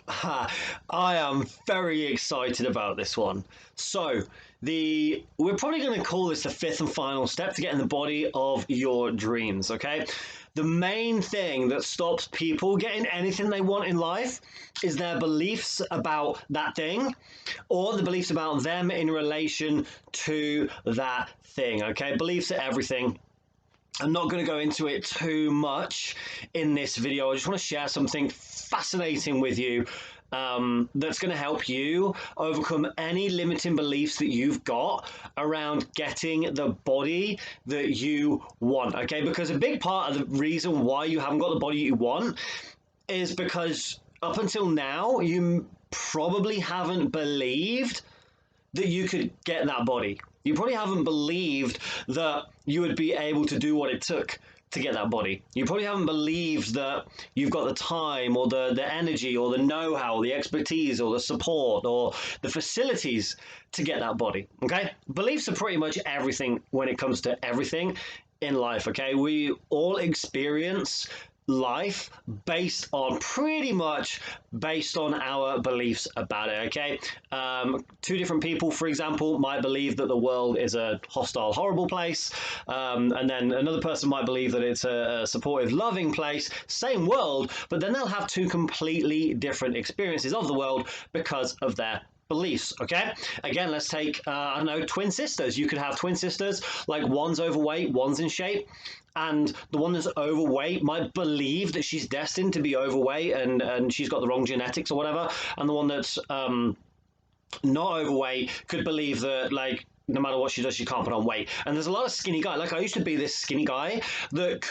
I am very excited about this one. So, we're probably going to call this the fifth and final step to get in the body of your dreams, okay? The main thing that stops people getting anything they want in life is their beliefs about that thing or the beliefs about them in relation to that thing, okay? Beliefs are everything. I'm not going to go into it too much in this video. I just want to share something fascinating with you that's going to help you overcome any limiting beliefs that you've got around getting the body that you want. Okay, because a big part of the reason why you haven't got the body you want is because up until now, you probably haven't believed that you could get that body. You probably haven't believed that you would be able to do what it took to get that body. You probably haven't believed that you've got the time or the energy or the know-how, the expertise or the support or the facilities to get that body. Okay? Beliefs are pretty much everything when it comes to everything in life. Okay? We all experience life pretty much based on our beliefs about it. Okay, two different people, for example, might believe that the world is a hostile, horrible place, and then another person might believe that it's a supportive, loving place. Same world, but then they'll have two completely different experiences of the world because of their beliefs. Okay, again, let's take I don't know, twin sisters. You could have twin sisters, like one's overweight, one's in shape, and the one that's overweight might believe that she's destined to be overweight and she's got the wrong genetics or whatever, and the one that's not overweight could believe that, like, no matter what she does, she can't put on weight. And there's a lot of skinny guys. Like, I used to be this skinny guy that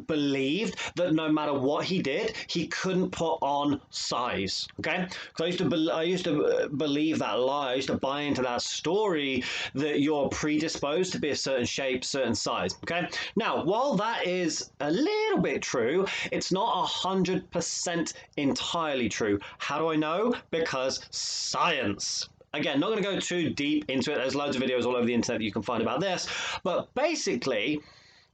believed that no matter what he did, he couldn't put on size. Okay, because I used to believe that lie. I used to buy into that story that you're predisposed to be a certain shape, certain size. Okay, now while that is a little bit true, it's not 100% entirely true. How do I know? Because science. Again, not going to go too deep into it. There's loads of videos all over the internet that you can find about this. But basically,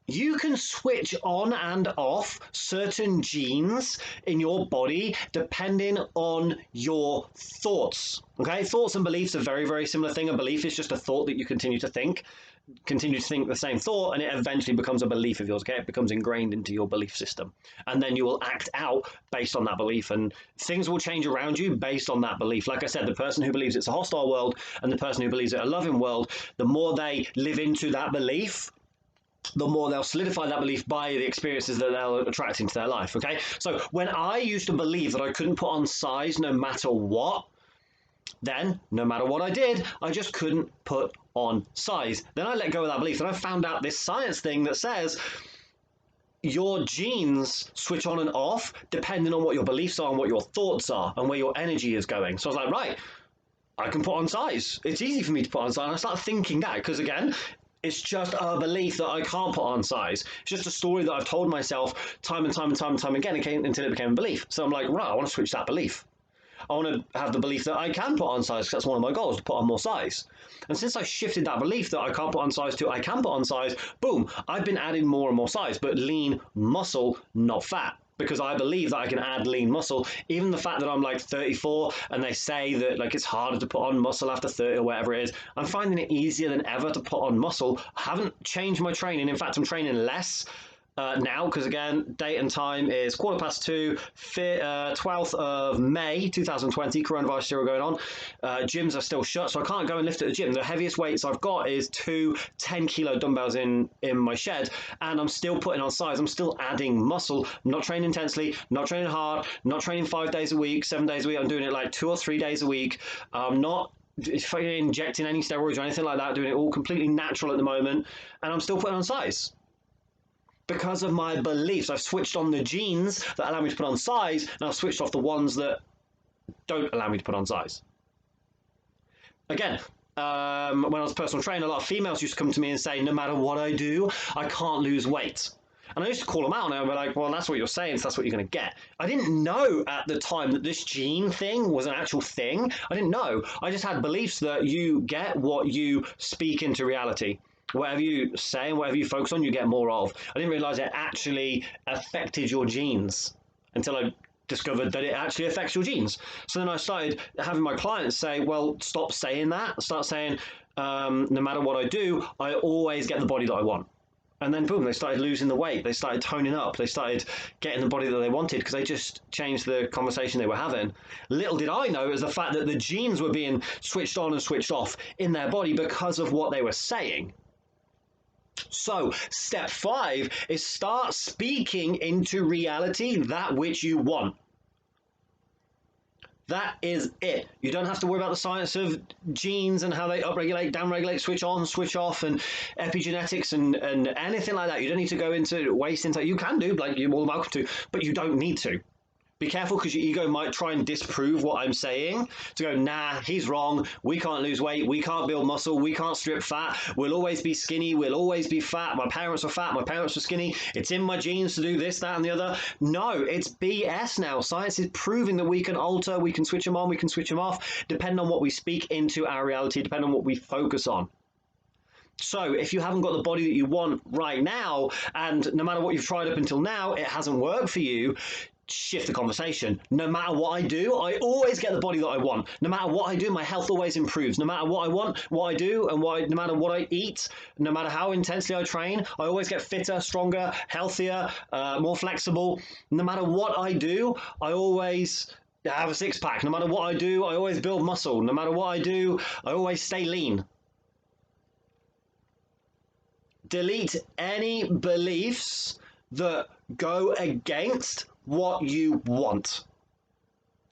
you can switch on and off certain genes in your body depending on your thoughts. Okay, thoughts and beliefs are very, very similar thing. A belief is just a thought that you continue to think the same thought, and it eventually becomes a belief of yours. Okay, it becomes ingrained into your belief system, and then you will act out based on that belief, and things will change around you based on that belief. Like I said, the person who believes it's a hostile world and the person who believes it's a loving world, the more they live into that belief, the more they'll solidify that belief by the experiences that they'll attract into their life. Okay, so when I used to believe that I couldn't put on size no matter what, then no matter what I did, I just couldn't put on size. Then I let go of that belief, and I found out this science thing that says your genes switch on and off depending on what your beliefs are and what your thoughts are and where your energy is going. So I was like, right, I can put on size. It's easy for me to put on size. And I started thinking that because, again, it's just a belief that I can't put on size. It's just a story that I've told myself time and time and time and time again until it became a belief. So I'm like, right, I want to switch that belief. I want to have the belief that I can put on size, because that's one of my goals, to put on more size. And since I shifted that belief that I can't put on size to I can put on size, boom, I've been adding more and more size, but lean muscle, not fat. Because I believe that I can add lean muscle. Even the fact that I'm like 34 and they say that like it's harder to put on muscle after 30 or whatever it is, I'm finding it easier than ever to put on muscle. I haven't changed my training. In fact, I'm training less now, because again, date and time is 2:15, 12th of May 2020, coronavirus still going on. Gyms are still shut, so I can't go and lift at the gym. The heaviest weights I've got is two 10-kilo dumbbells in my shed, and I'm still putting on size. I'm still adding muscle. I'm not training intensely, not training hard, not training 5 days a week, 7 days a week. I'm doing it like 2 or 3 days a week. I'm not injecting any steroids or anything like that, doing it all completely natural at the moment, and I'm still putting on size. Because of my beliefs, I've switched on the genes that allow me to put on size, and I've switched off the ones that don't allow me to put on size. Again, when I was a personal trainer, a lot of females used to come to me and say, no matter what I do, I can't lose weight. And I used to call them out, and I would be like, well, that's what you're saying, so that's what you're going to get. I didn't know at the time that this gene thing was an actual thing. I didn't know. I just had beliefs that you get what you speak into reality. Whatever you say and whatever you focus on, you get more of. I didn't realize it actually affected your genes until I discovered that it actually affects your genes. So then I started having my clients say, well, stop saying that. Start saying, no matter what I do, I always get the body that I want. And then boom, they started losing the weight. They started toning up. They started getting the body that they wanted because they just changed the conversation they were having. Little did I know it was the fact that the genes were being switched on and switched off in their body because of what they were saying. So step 5 is start speaking into reality that which you want. That is it. You don't have to worry about the science of genes and how they upregulate, downregulate, switch on, switch off, and epigenetics and anything like that. You don't need to go into waste into. You can do, like you're more than welcome to, but you don't need to. Be careful because your ego might try and disprove what I'm saying. To go, nah, he's wrong. We can't lose weight. We can't build muscle. We can't strip fat. We'll always be skinny. We'll always be fat. My parents were fat. My parents were skinny. It's in my genes to do this, that, and the other. No, it's BS now. Science is proving that we can alter, we can switch them on, we can switch them off, depending on what we speak into our reality, depending on what we focus on. So if you haven't got the body that you want right now, and no matter what you've tried up until now, it hasn't worked for you, shift the conversation. No matter what I do, I always get the body that I want. No matter what I do, my health always improves. No matter what I want, what I do, and no matter what I eat, no matter how intensely I train, I always get fitter, stronger, healthier, more flexible. No matter what I do, I always have a six-pack. No matter what I do, I always build muscle. No matter what I do, I always stay lean. Delete any beliefs that go against what you want.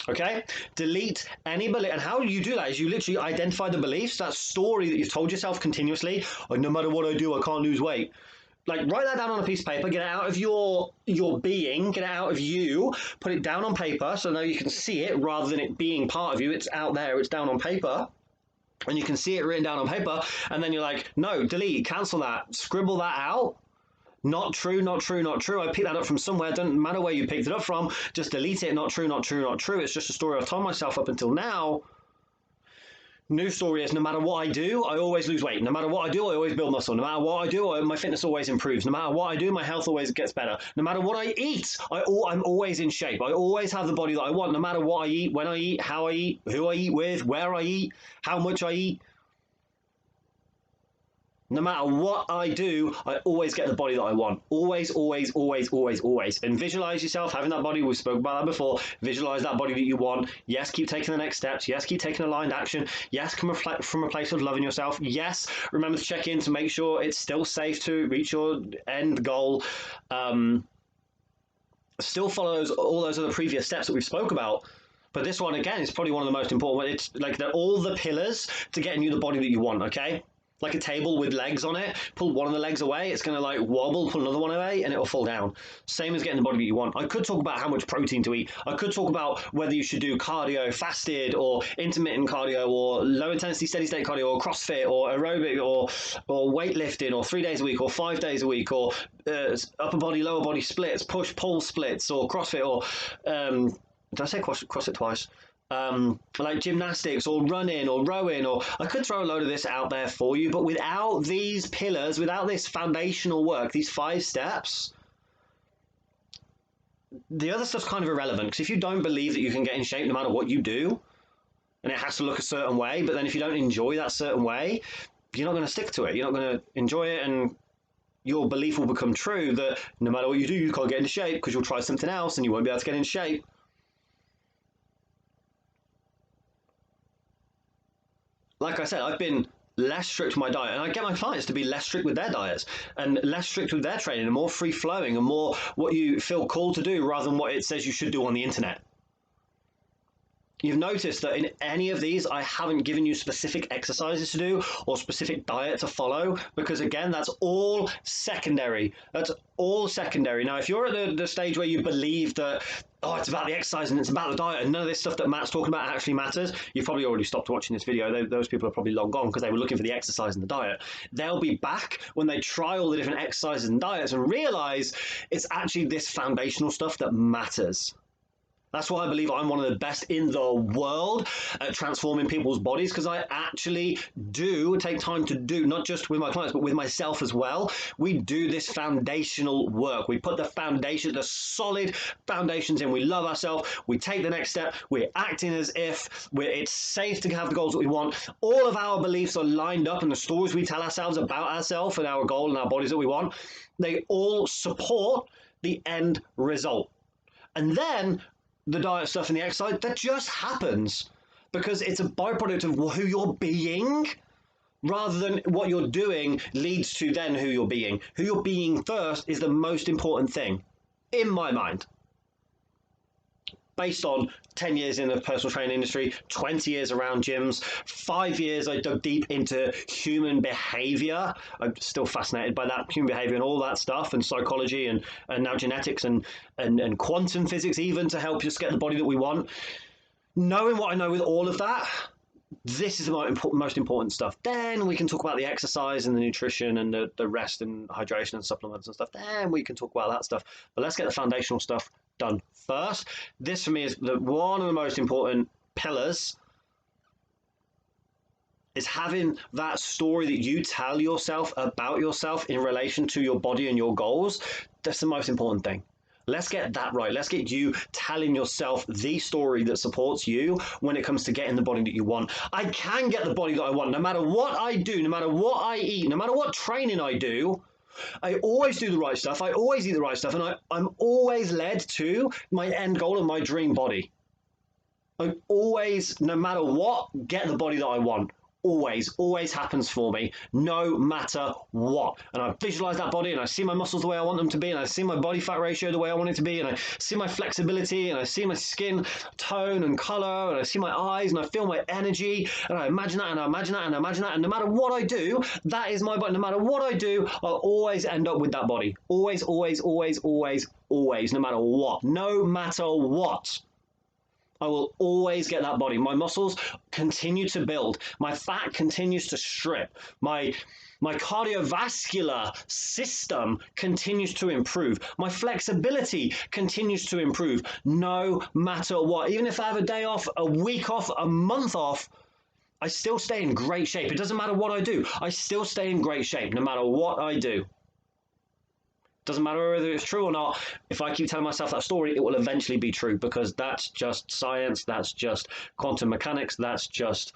Okay? Delete any belief. And how you do that is you literally identify the beliefs, that story that you've told yourself continuously. Like, no matter what I do, I can't lose weight. Like, write that down on a piece of paper, get it out of your being, get it out of you, put it down on paper so now you can see it rather than it being part of you. It's out there, it's down on paper. And you can see it written down on paper, and then you're like, no, delete, cancel that, scribble that out. Not true, not true, not true. I picked that up from somewhere. Doesn't matter where you picked it up from. Just delete it. Not true, not true, not true. It's just a story I've told myself up until now. New story is no matter what I do, I always lose weight. No matter what I do, I always build muscle. No matter what I do, my fitness always improves. No matter what I do, my health always gets better. No matter what I eat, I'm always in shape. I always have the body that I want. No matter what I eat, when I eat, how I eat, who I eat with, where I eat, how much I eat. No matter what I do, I always get the body that I want. Always, always, always, always, always. And visualize yourself having that body. We spoke about that before. Visualize that body that you want. Yes, keep taking the next steps. Yes, keep taking aligned action. Yes, come from a place of loving yourself. Yes, remember to check in to make sure it's still safe to reach your end goal. Still follows all those other previous steps that we've spoke about. But this one, again, is probably one of the most important. It's like they're all the pillars to getting you the body that you want, okay? Like a table with legs on it. Pull one of the legs away, it's going to like wobble, pull another one away, and it will fall down. Same as getting the body that you want. I could talk about how much protein to eat. I could talk about whether you should do cardio, fasted, or intermittent cardio, or low intensity steady state cardio, or CrossFit, or aerobic, or weightlifting, or 3 days a week, or 5 days a week, or upper body, lower body splits, push pull splits, or CrossFit, or did I say CrossFit twice? Like gymnastics or running or rowing, or I could throw a load of this out there for you, but without these pillars, without this foundational work, these 5 steps, the other stuff's kind of irrelevant. Because if you don't believe that you can get in shape no matter what you do, and it has to look a certain way, but then if you don't enjoy that certain way, you're not going to stick to it. You're not going to enjoy it, and your belief will become true that no matter what you do, you can't get into shape because you'll try something else and you won't be able to get in shape. Like I said, I've been less strict with my diet, and I get my clients to be less strict with their diets and less strict with their training and more free flowing and more what you feel called to do rather than what it says you should do on the internet. You've noticed that in any of these, I haven't given you specific exercises to do or specific diet to follow, because again, that's all secondary. That's all secondary. Now, if you're at the stage where you believe that, oh, it's about the exercise and it's about the diet and none of this stuff that Matt's talking about actually matters, you've probably already stopped watching this video. Those people are probably long gone because they were looking for the exercise and the diet. They'll be back when they try all the different exercises and diets and realize it's actually this foundational stuff that matters. That's why I believe I'm one of the best in the world at transforming people's bodies, because I actually do take time to do, not just with my clients, but with myself as well. We do this foundational work. We put the foundation, the solid foundations in. We love ourselves. We take the next step. We're acting as if it's safe to have the goals that we want. All of our beliefs are lined up, and the stories we tell ourselves about ourselves and our goal and our bodies that we want, they all support the end result. And then the diet stuff and the exercise, that just happens because it's a byproduct of who you're being, rather than what you're doing leads to then who you're being. Who you're being first is the most important thing, in my mind. Based on 10 years in the personal training industry, 20 years around gyms, 5 years I dug deep into human behavior. I'm still fascinated by that, human behavior and all that stuff, and psychology and now genetics and quantum physics even, to help us get the body that we want. Knowing what I know with all of that, this is the most important stuff. Then we can talk about the exercise and the nutrition and the rest and hydration and supplements and stuff. Then we can talk about that stuff. But let's get the foundational stuff done first. This for me is one of the most important pillars, is having that story that you tell yourself about yourself in relation to your body and your goals. That's the most important thing. Let's get that right. Let's get you telling yourself the story that supports you when it comes to getting the body that you want. I can get the body that I want no matter what I do, no matter what I eat, no matter what training I do. I always do the right stuff. I always eat the right stuff. And I'm always led to my end goal and my dream body. I always, no matter what, get the body that I want. Always happens for me, no matter what. And I visualize that body, and I see my muscles the way I want them to be, and I see my body fat ratio the way I want it to be, and I see my flexibility, and I see my skin tone and color, and I see my eyes, and I feel my energy, and I imagine that, and I imagine that, and I imagine that, and no matter what I do, that is my body. No matter what I do, I'll always end up with that body. Always, no matter what. No matter what. I will always get that body. My muscles continue to build. My fat continues to strip. My cardiovascular system continues to improve. My flexibility continues to improve, no matter what. Even if I have a day off, a week off, a month off, I still stay in great shape. It doesn't matter what I do. I still stay in great shape, no matter what I do. Doesn't matter whether it's true or not. If I keep telling myself that story, it will eventually be true, because that's just science, that's just quantum mechanics, that's just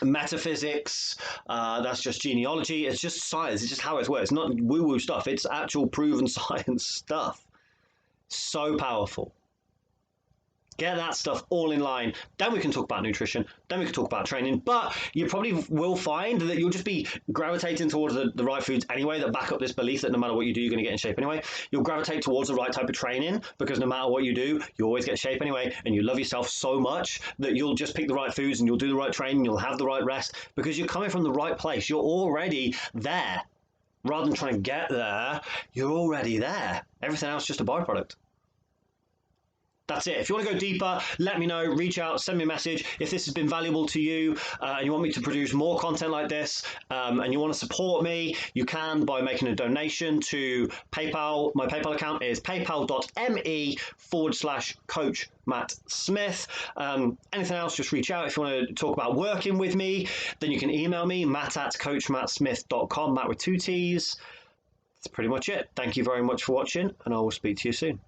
metaphysics, that's just genealogy. It's just science. It's just how it works. It's not woo-woo stuff. It's actual proven science stuff. So powerful. Get that stuff all in line. Then we can talk about nutrition. Then we can talk about training. But you probably will find that you'll just be gravitating towards the right foods anyway, that back up this belief that no matter what you do, you're going to get in shape anyway. You'll gravitate towards the right type of training, because no matter what you do, you always get in shape anyway. And you love yourself so much that you'll just pick the right foods, and you'll do the right training, you'll have the right rest, because you're coming from the right place. You're already there. Rather than trying to get there, you're already there. Everything else is just a byproduct. That's it. If you want to go deeper, let me know, reach out, send me a message. If this has been valuable to you and you want me to produce more content like this, and you want to support me, you can by making a donation to PayPal. My PayPal account is paypal.me/Coach Matt Smith. Anything else, just reach out. If you want to talk about working with me, then you can email me, matt@coachmattsmith.com, Matt with 2 T's. That's pretty much it. Thank you very much for watching, and I will speak to you soon.